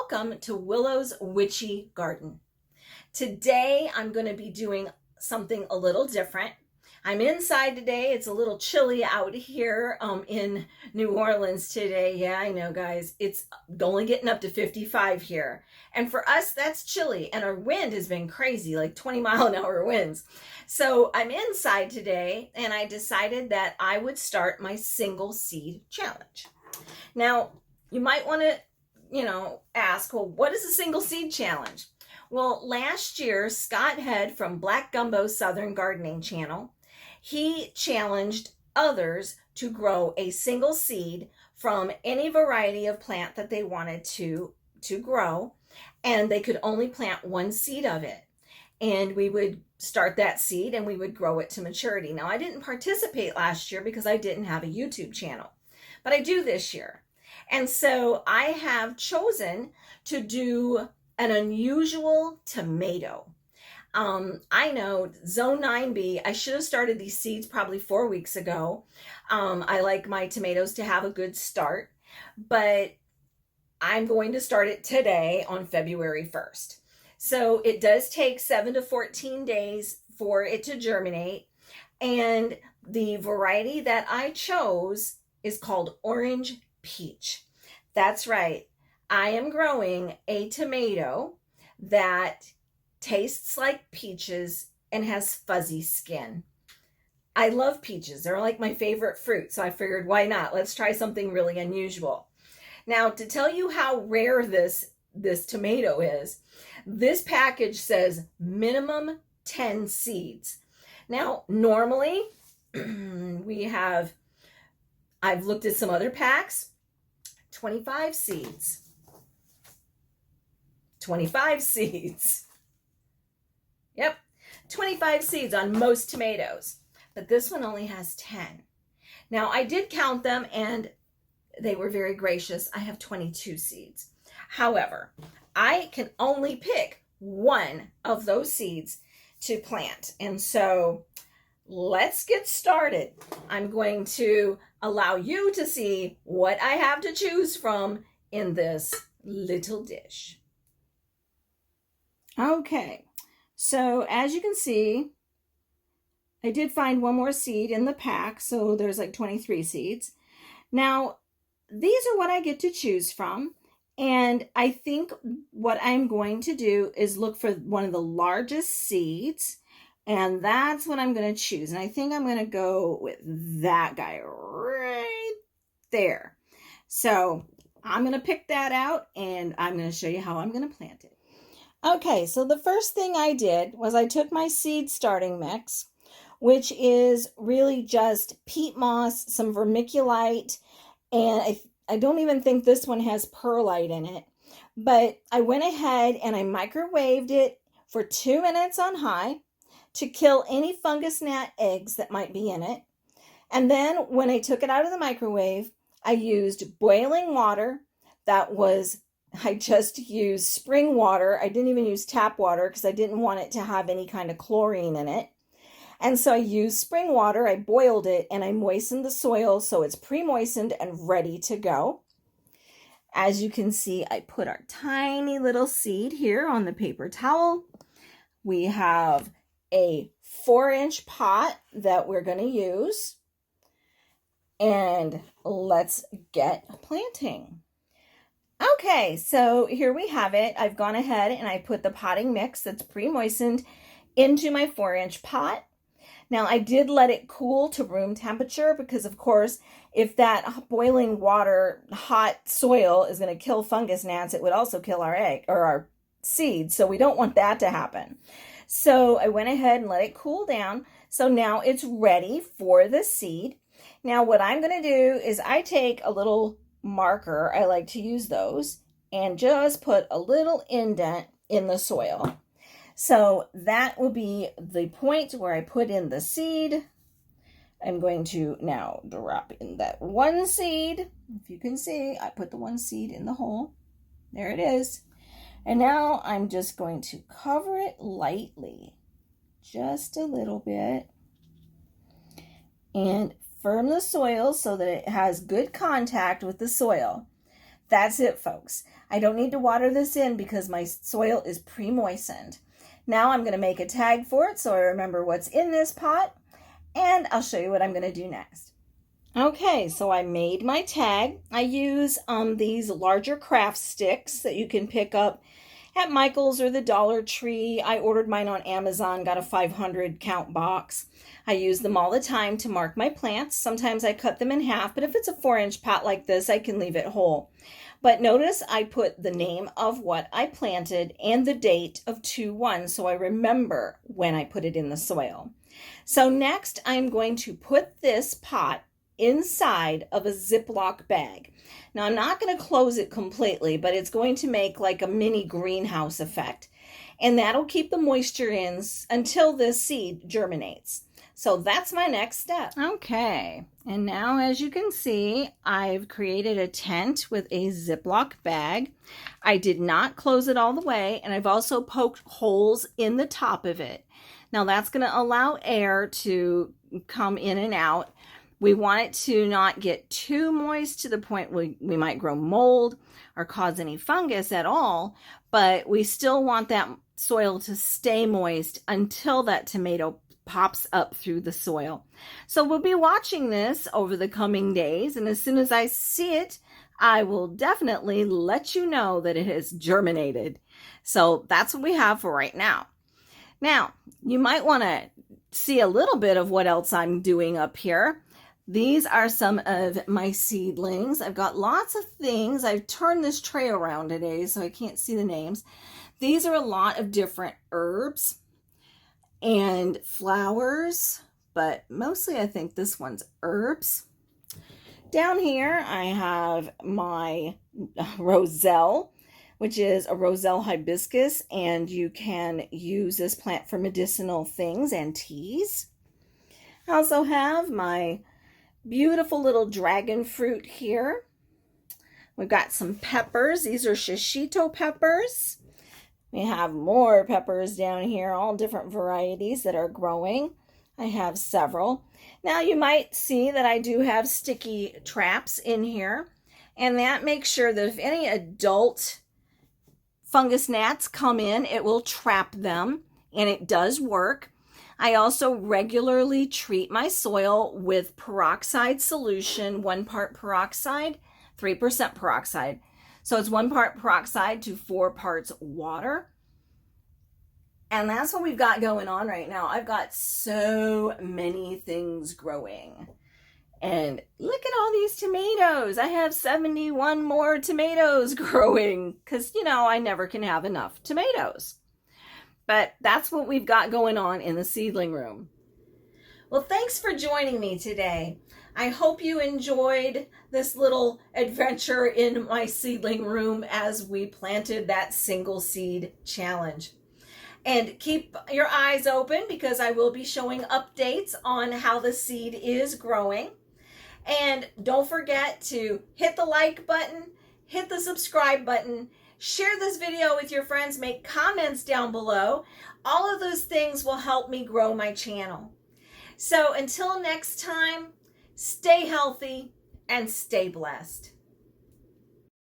welcome to Willow's Witchy Garden. Today I'm going to be doing something a little different. I'm inside today. It's a little chilly out here in New Orleans today. Yeah, I know, guys. It's only getting up to 55 here. And for us, that's chilly. And our wind has been crazy, like 20-mile-an-hour winds. So I'm inside today, and I decided that I would start my single seed challenge. Now, you might want to ask, well, what is a single seed challenge? Well, last year, Scott Head from Black Gumbo Southern Gardening Channel, he challenged others to grow a single seed from any variety of plant that they wanted to grow, and they could only plant one seed of it. And we would start that seed and we would grow it to maturity. Now, I didn't participate last year because I didn't have a YouTube channel, but I do this year. And so I have chosen to do an unusual tomato. I know Zone 9B, I should have started these seeds probably 4 weeks ago. I like my tomatoes to have a good start, but I'm going to start it today on February 1st. So it does take 7 to 14 days for it to germinate. And the variety that I chose is called Orange Peach. That's right. I am growing a tomato that tastes like peaches and has fuzzy skin. I love peaches. They're like my favorite fruit. So I figured, why not? Let's try something really unusual. Now, to tell you how rare this tomato is, this package says minimum 10 seeds. Now, normally I've looked at some other packs, 25 seeds. 25 seeds. Yep, 25 seeds on most tomatoes. But this one only has 10. Now, I did count them and they were very gracious. I have 22 seeds. However, I can only pick one of those seeds to plant. And so let's get started. I'm going to allow you to see what I have to choose from in this little dish. Okay, so as you can see, I did find one more seed in the pack, so there's like 23 seeds. Now, these are what I get to choose from, and I think what I'm going to do is look for one of the largest seeds, and that's what I'm going to choose. And I think I'm going to go with that guy right there. So I'm going to pick that out and I'm going to show you how I'm going to plant it. Okay, so the first thing I did was I took my seed starting mix, which is really just peat moss, some vermiculite, and I don't even think this one has perlite in it. But I went ahead and I microwaved it for 2 minutes on high to kill any fungus gnat eggs that might be in it. And then when I took it out of the microwave, I used boiling water. I just used spring water. I didn't even use tap water because I didn't want it to have any kind of chlorine in it. And so I used spring water, I boiled it, and I moistened the soil so it's pre-moistened and ready to go. As you can see, I put our tiny little seed here on the paper towel. We have a 4-inch pot that we're going to use. And let's get planting. Okay, so here we have it. I've gone ahead and I put the potting mix that's pre-moistened into my 4-inch pot. Now, I did let it cool to room temperature because, of course, if that boiling water, hot soil is going to kill fungus gnats, it would also kill our egg or our seeds. So we don't want that to happen. So I went ahead and let it cool down. So now it's ready for the seed. Now, what I'm going to do is I take a little marker, I like to use those, and just put a little indent in the soil. So that will be the point where I put in the seed. I'm going to now drop in that one seed. If you can see, I put the one seed in the hole. There it is. And now I'm just going to cover it lightly, just a little bit, and firm the soil so that it has good contact with the soil. That's it, folks. I don't need to water this in because my soil is pre-moistened. Now I'm going to make a tag for it so I remember what's in this pot, and I'll show you what I'm going to do next. Okay, so I made my tag. I use these larger craft sticks that you can pick up at Michael's or the Dollar Tree. I ordered mine on Amazon, got a 500 count box. I use them all the time to mark my plants. Sometimes I cut them in half, but if it's a 4-inch pot like this, I can leave it whole. But notice I put the name of what I planted and the date of 2/1 so I remember when I put it in the soil. So next I'm going to put this pot inside of a Ziploc bag. Now I'm not going to close it completely, but it's going to make like a mini greenhouse effect. And that'll keep the moisture in until this seed germinates. So that's my next step. Okay, and now as you can see, I've created a tent with a Ziploc bag. I did not close it all the way, and I've also poked holes in the top of it. Now that's going to allow air to come in and out. We want it to not get too moist to the point we might grow mold or cause any fungus at all, but we still want that soil to stay moist until that tomato pops up through the soil. So we'll be watching this over the coming days, and as soon as I see it, I will definitely let you know that it has germinated. So that's what we have for right now. Now, you might want to see a little bit of what else I'm doing up here. These are some of my seedlings. I've got lots of things. I've turned this tray around today so I can't see the names. These are a lot of different herbs and flowers, but mostly I think this one's herbs. Down here I have my roselle, which is a roselle hibiscus, and you can use this plant for medicinal things and teas. I also have my beautiful little dragon fruit here. We've got some peppers. These are shishito peppers. We have more peppers down here, all different varieties that are growing. I have several. Now you might see that I do have sticky traps in here, and that makes sure that if any adult fungus gnats come in, it will trap them, and it does work. I also regularly treat my soil with peroxide solution, 1 part peroxide, 3% peroxide. So it's 1 part peroxide to 4 parts water. And that's what we've got going on right now. I've got so many things growing. And look at all these tomatoes. I have 71 more tomatoes growing because, you know, I never can have enough tomatoes. But that's what we've got going on in the seedling room. Well, thanks for joining me today. I hope you enjoyed this little adventure in my seedling room as we planted that single seed challenge. And keep your eyes open because I will be showing updates on how the seed is growing. And don't forget to hit the like button, hit the subscribe button, share this video with your friends, make comments down below. All of those things will help me grow my channel. So until next time, stay healthy and stay blessed.